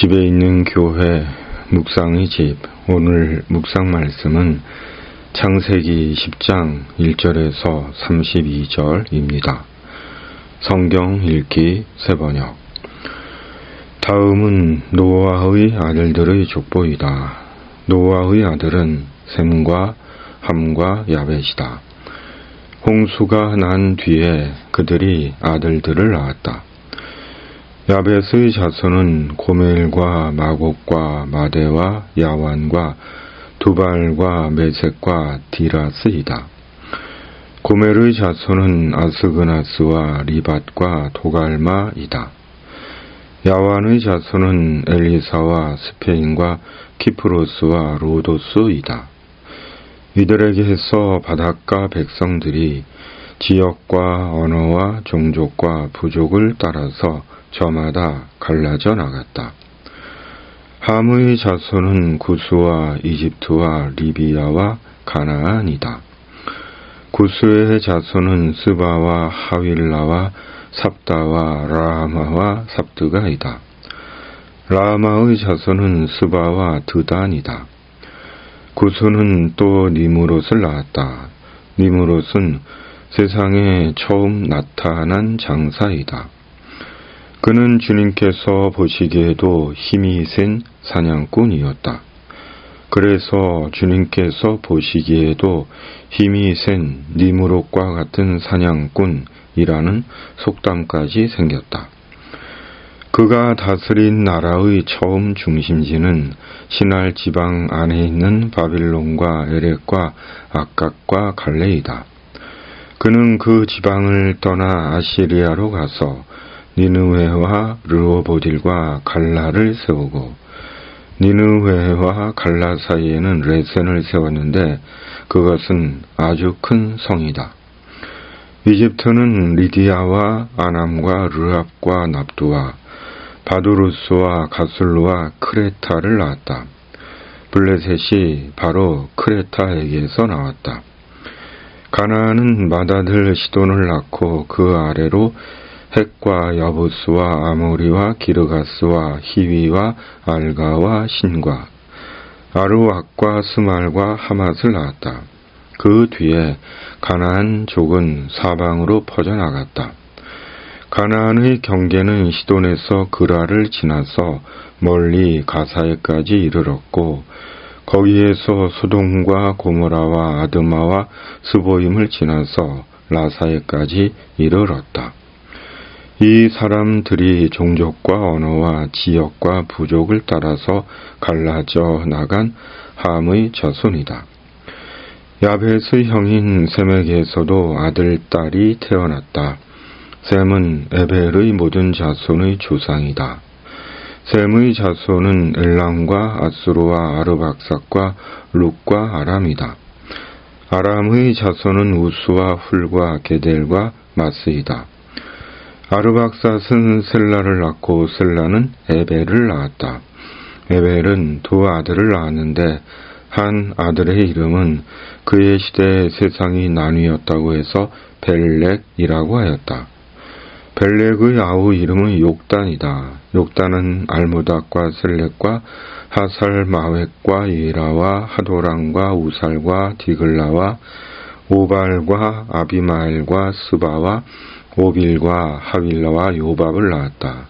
집에 있는 교회 묵상의 집. 오늘 묵상 말씀은 창세기 10장 1절에서 32절입니다. 성경 읽기 새번역. 다음은 노아의 아들들의 족보이다. 노아의 아들은 셈과 함과 야벳이다. 홍수가 난 뒤에 그들이 아들들을 낳았다. 야벳의 자손은 고멜과 마곡과 마대와 야완과 두발과 메섹과 디라스이다. 고멜의 자손은 아스그나스와 리밧과 도갈마이다. 야완의 자손은 엘리사와 스페인과 키프로스와 로도스이다. 이들에게서 바닷가 백성들이 지역과 언어와 종족과 부족을 따라서 저마다 갈라져 나갔다. 함의 자손은 구스와 이집트와 리비아와 가나안이다. 구스의 자손은 스바와 하윌라와 삽다와 라마와 삽드가이다. 라마의 자손은 스바와 드단이다. 구스는 또 니무롯을 낳았다. 니무롯은 세상에 처음 나타난 장사이다. 그는 주님께서 보시기에도 힘이 센 사냥꾼이었다. 그래서 주님께서 보시기에도 힘이 센 니무롯과 같은 사냥꾼이라는 속담까지 생겼다. 그가 다스린 나라의 처음 중심지는 신할 지방 안에 있는 바빌론과 에렉과 악각과 갈레이다. 그는 그 지방을 떠나 아시리아로 가서 니느웨와 르호보딜과 갈라를 세우고 니느웨와 갈라 사이에는 레센을 세웠는데 그것은 아주 큰 성이다. 이집트는 리디아와 아남과 르합과 납두와 바두루스와 가술루와 크레타를 낳았다. 블레셋이 바로 크레타에게서 나왔다. 가나안은 맏아들 시돈을 낳고 그 아래로 헷과 여부스와 아모리와 기르가스와 히위와 알가와 신과 아루악과 스말과 하맛을 낳았다. 그 뒤에 가나안 족은 사방으로 퍼져나갔다. 가나안의 경계는 시돈에서 그라를 지나서 멀리 가사에까지 이르렀고 거기에서 소돔과 고모라와 아드마와 스보임을 지나서 라사에까지 이르렀다. 이 사람들이 종족과 언어와 지역과 부족을 따라서 갈라져 나간 함의 자손이다. 야벳의 형인 셈에게서도 아들, 딸이 태어났다. 셈은 에벨의 모든 자손의 조상이다. 셈의 자손은 엘람과 아수르와 아르박삭과 룩과 아람이다. 아람의 자손은 우스와 훌과 게델과 마스이다. 아르박삿은 셀라를 낳고 셀라는 에벨을 낳았다. 에벨은 두 아들을 낳았는데 한 아들의 이름은 그의 시대에 세상이 나뉘었다고 해서 벨렉이라고 하였다. 벨렉의 아우 이름은 욕단이다. 욕단은 알무닥과 셀렉과 하살 마웻과 예라와 하도랑과 우살과 디글라와 오발과 아비마엘과 스바와 오빌과 하윌라와 요밥을 낳았다.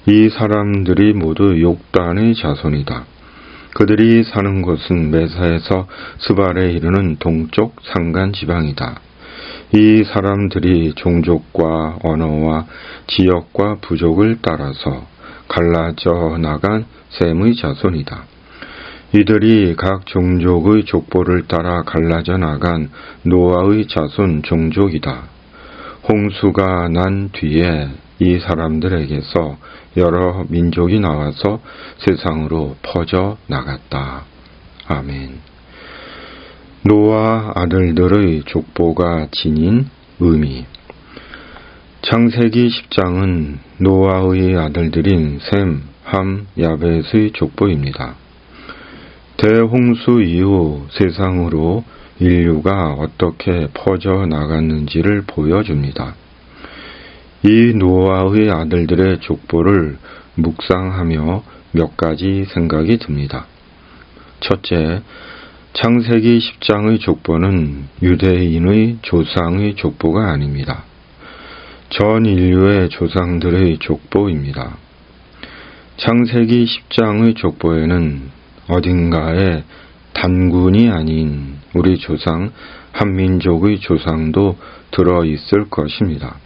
이 사람들이 모두 욕단의 자손이다. 그들이 사는 곳은 메사에서 스발에 이르는 동쪽 산간 지방이다. 이 사람들이 종족과 언어와 지역과 부족을 따라서 갈라져 나간 셈의 자손이다. 이들이 각 종족의 족보를 따라 갈라져 나간 노아의 자손 종족이다. 홍수가 난 뒤에 이 사람들에게서 여러 민족이 나와서 세상으로 퍼져 나갔다. 아멘. 노아 아들들의 족보가 지닌 의미. 창세기 10장은 노아의 아들들인 셈, 함, 야벳의 족보입니다. 대홍수 이후 세상으로 인류가 어떻게 퍼져 나갔는지를 보여줍니다. 이 노아의 아들들의 족보를 묵상하며 몇 가지 생각이 듭니다. 첫째, 창세기 10장의 족보는 유대인의 조상의 족보가 아닙니다. 전 인류의 조상들의 족보입니다. 창세기 10장의 족보에는 어딘가에 단군이 아닌 우리 조상 한민족의 조상도 들어있을 것입니다.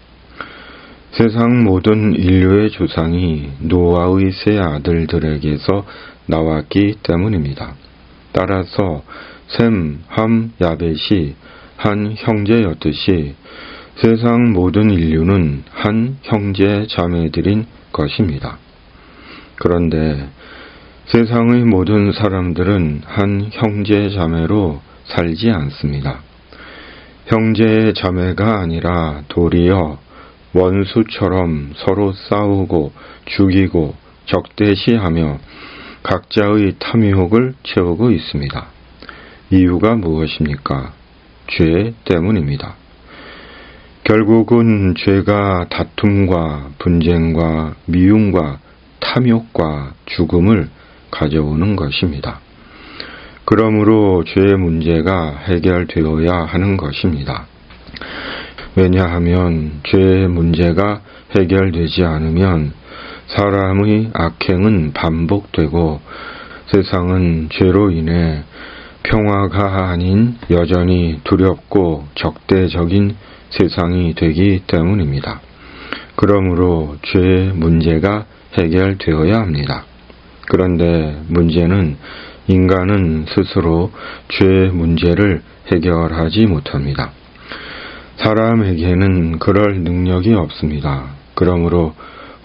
세상 모든 인류의 조상이 노아의 세 아들들에게서 나왔기 때문입니다. 따라서 셈, 함, 야벳이 한 형제였듯이 세상 모든 인류는 한 형제 자매들인 것입니다. 그런데 세상의 모든 사람들은 한 형제 자매로 살지 않습니다. 형제 자매가 아니라 도리어 원수처럼 서로 싸우고 죽이고 적대시하며 각자의 탐욕을 채우고 있습니다. 이유가 무엇입니까? 죄 때문입니다. 결국은 죄가 다툼과 분쟁과 미움과 탐욕과 죽음을 가져오는 것입니다. 그러므로 죄의 문제가 해결되어야 하는 것입니다. 왜냐하면 죄의 문제가 해결되지 않으면 사람의 악행은 반복되고 세상은 죄로 인해 평화가 아닌 여전히 두렵고 적대적인 세상이 되기 때문입니다. 그러므로 죄의 문제가 해결되어야 합니다. 그런데 문제는 인간은 스스로 죄의 문제를 해결하지 못합니다. 사람에게는 그럴 능력이 없습니다. 그러므로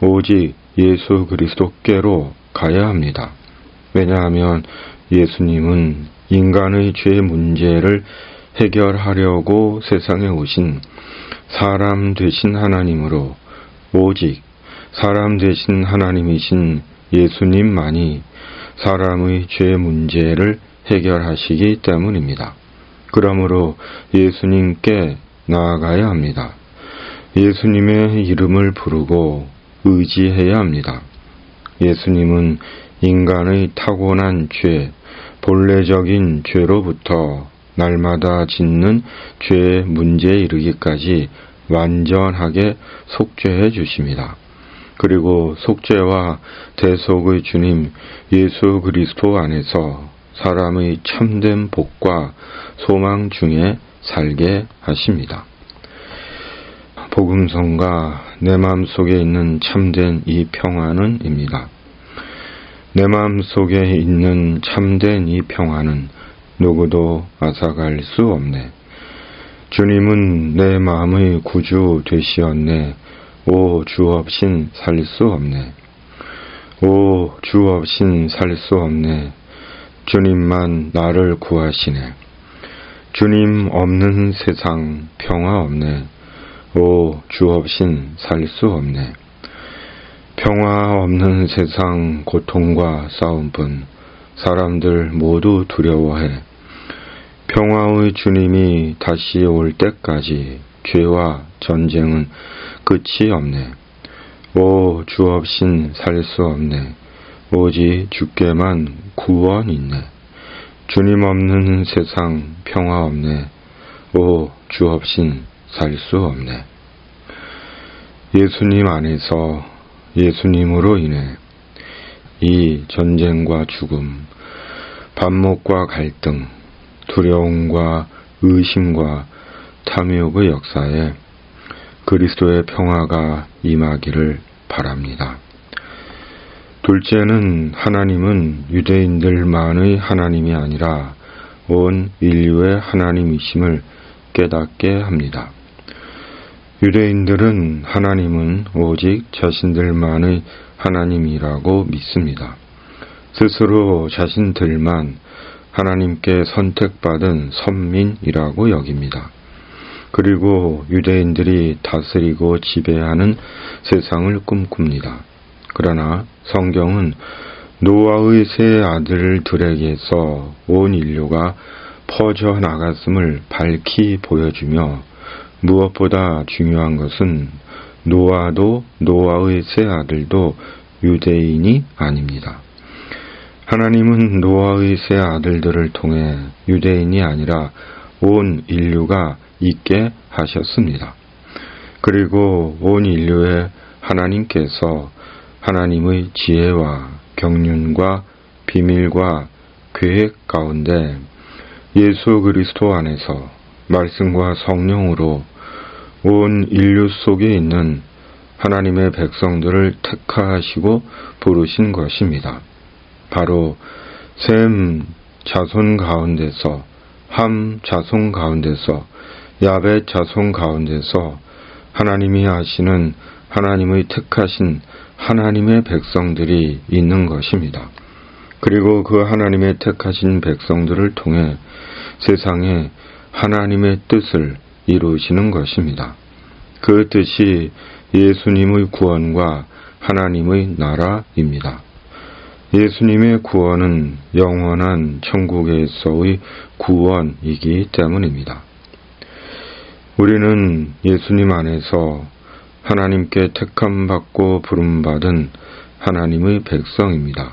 오직 예수 그리스도께로 가야 합니다. 왜냐하면 예수님은 인간의 죄 문제를 해결하려고 세상에 오신 사람 되신 하나님으로 오직 사람 되신 하나님이신 예수님만이 사람의 죄 문제를 해결하시기 때문입니다. 그러므로 예수님께 나아가야 합니다. 예수님의 이름을 부르고 의지해야 합니다. 예수님은 인간의 타고난 죄, 본래적인 죄로부터 날마다 짓는 죄의 문제에 이르기까지 완전하게 속죄해 주십니다. 그리고 속죄와 대속의 주님 예수 그리스도 안에서 사람의 참된 복과 소망 중에 살게 하십니다. 복음성과 내 마음속에 있는 참된 이 평안은입니다. 내 마음속에 있는 참된 이 평안은 누구도 앗아갈 수 없네. 주님은 내 마음의 구주 되시었네. 오 주 없인 살 수 없네. 오 주 없인 살 수 없네. 주님만 나를 구하시네. 주님 없는 세상 평화 없네. 오 주 없인 살 수 없네. 평화 없는 세상 고통과 싸움뿐 사람들 모두 두려워해. 평화의 주님이 다시 올 때까지 죄와 전쟁은 끝이 없네. 오 주 없인 살 수 없네. 오직 주께만 구원 있네. 주님 없는 세상 평화 없네. 오 주 없인 살 수 없네. 예수님 안에서 예수님으로 인해 이 전쟁과 죽음, 반목과 갈등, 두려움과 의심과 탐욕의 역사에 그리스도의 평화가 임하기를 바랍니다. 둘째는 하나님은 유대인들만의 하나님이 아니라 온 인류의 하나님이심을 깨닫게 합니다. 유대인들은 하나님은 오직 자신들만의 하나님이라고 믿습니다. 스스로 자신들만 하나님께 선택받은 선민이라고 여깁니다. 그리고 유대인들이 다스리고 지배하는 세상을 꿈꿉니다. 그러나 성경은 노아의 세 아들들에게서 온 인류가 퍼져나갔음을 밝히 보여주며 무엇보다 중요한 것은 노아도 노아의 세 아들도 유대인이 아닙니다. 하나님은 노아의 세 아들들을 통해 유대인이 아니라 온 인류가 있게 하셨습니다. 그리고 온 인류에 하나님께서 하나님의 지혜와 경륜과 비밀과 계획 가운데 예수 그리스도 안에서 말씀과 성령으로 온 인류 속에 있는 하나님의 백성들을 택하시고 부르신 것입니다. 바로 셈 자손 가운데서, 함 자손 가운데서, 야벳 자손 가운데서 하나님이 하시는 하나님의 택하신 하나님의 백성들이 있는 것입니다. 그리고 그 하나님의 택하신 백성들을 통해 세상에 하나님의 뜻을 이루시는 것입니다. 그 뜻이 예수님의 구원과 하나님의 나라입니다. 예수님의 구원은 영원한 천국에서의 구원이기 때문입니다. 우리는 예수님 안에서 하나님께 택함받고 부름받은 하나님의 백성입니다.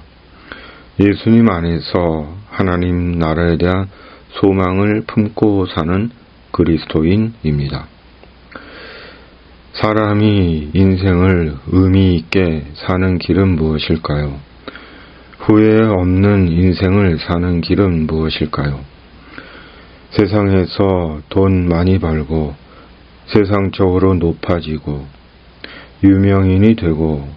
예수님 안에서 하나님 나라에 대한 소망을 품고 사는 그리스도인입니다. 사람이 인생을 의미 있게 사는 길은 무엇일까요? 후회 없는 인생을 사는 길은 무엇일까요? 세상에서 돈 많이 벌고 세상적으로 높아지고 유명인이 되고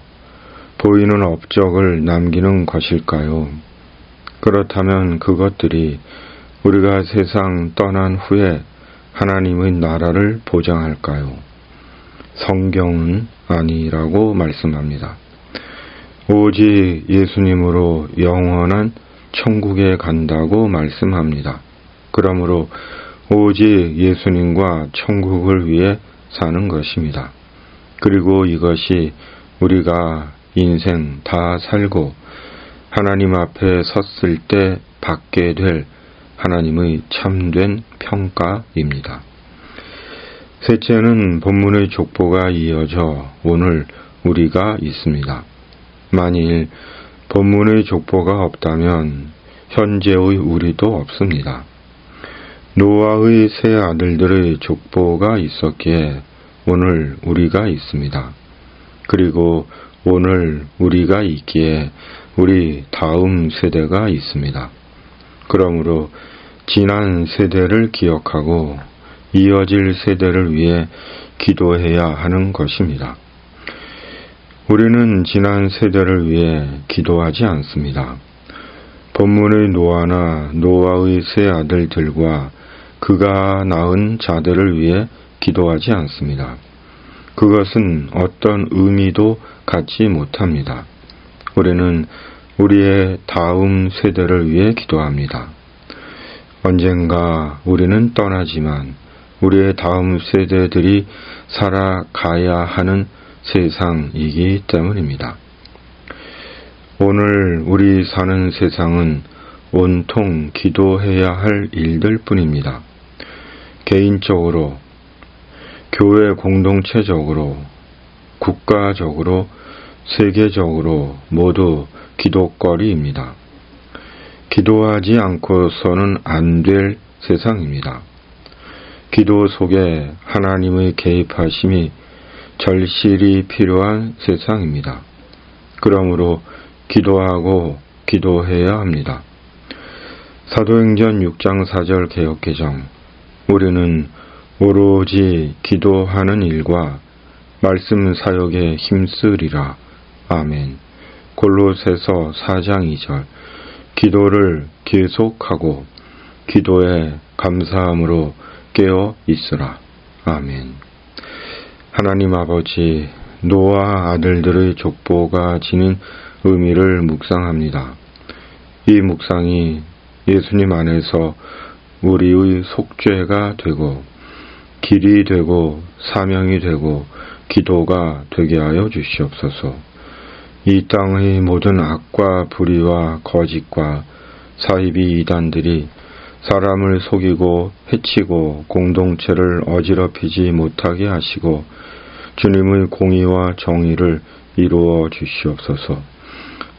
보이는 업적을 남기는 것일까요? 그렇다면 그것들이 우리가 세상 떠난 후에 하나님의 나라를 보장할까요? 성경은 아니라고 말씀합니다. 오직 예수님으로 영원한 천국에 간다고 말씀합니다. 그러므로 오직 예수님과 천국을 위해 사는 것입니다. 그리고 이것이 우리가 인생 다 살고 하나님 앞에 섰을 때 받게 될 하나님의 참된 평가입니다. 셋째는 본문의 족보가 이어져 오늘 우리가 있습니다. 만일 본문의 족보가 없다면 현재의 우리도 없습니다. 노아의 세 아들들의 족보가 있었기에 오늘 우리가 있습니다. 그리고 오늘 우리가 있기에 우리 다음 세대가 있습니다. 그러므로 지난 세대를 기억하고 이어질 세대를 위해 기도해야 하는 것입니다. 우리는 지난 세대를 위해 기도하지 않습니다. 본문의 노아나 노아의 세 아들들과 그가 낳은 자들을 위해 기도하지 않습니다. 그것은 어떤 의미도 갖지 못합니다. 우리는 우리의 다음 세대를 위해 기도합니다. 언젠가 우리는 떠나지만 우리의 다음 세대들이 살아가야 하는 세상이기 때문입니다. 오늘 우리 사는 세상은 온통 기도해야 할 일들 뿐입니다. 개인적으로, 교회 공동체적으로, 국가적으로, 세계적으로 모두 기도거리입니다. 기도하지 않고서는 안 될 세상입니다. 기도 속에 하나님의 개입하심이 절실히 필요한 세상입니다. 그러므로 기도하고 기도해야 합니다. 사도행전 6장 4절 개역개정. 우리는 오로지 기도하는 일과 말씀 사역에 힘쓰리라. 아멘. 골로새서 4장 2절. 기도를 계속하고 기도에 감사함으로 깨어 있으라. 아멘. 하나님 아버지, 노아 아들들의 족보가 지닌 의미를 묵상합니다. 이 묵상이 예수님 안에서 우리의 속죄가 되고 길이 되고 사명이 되고 기도가 되게 하여 주시옵소서. 이 땅의 모든 악과 불의와 거짓과 사이비 이단들이 사람을 속이고 해치고 공동체를 어지럽히지 못하게 하시고 주님의 공의와 정의를 이루어 주시옵소서.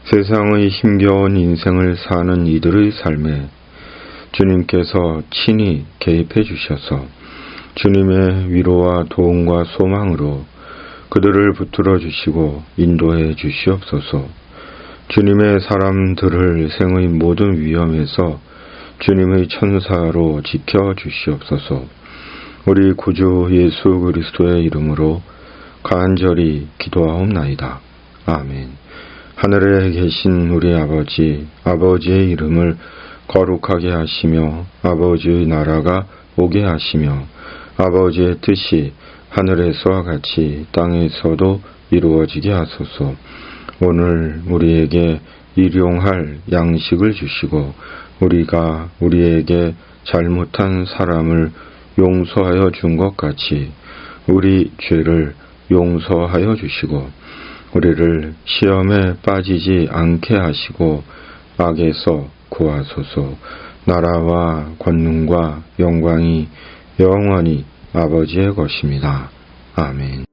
세상의 힘겨운 인생을 사는 이들의 삶에 주님께서 친히 개입해 주셔서 주님의 위로와 도움과 소망으로 그들을 붙들어 주시고 인도해 주시옵소서. 주님의 사람들을 생의 모든 위험에서 주님의 천사로 지켜 주시옵소서. 우리 구주 예수 그리스도의 이름으로 간절히 기도하옵나이다. 아멘. 하늘에 계신 우리 아버지의 이름을 거룩하게 하시며 아버지의 나라가 오게 하시며 아버지의 뜻이 하늘에서와 같이 땅에서도 이루어지게 하소서. 오늘 우리에게 일용할 양식을 주시고 우리가 우리에게 잘못한 사람을 용서하여 준 것 같이 우리 죄를 용서하여 주시고 우리를 시험에 빠지지 않게 하시고 악에서 구하소서. 나라와 권능과 영광이 영원히 아버지의 것입니다. 아멘.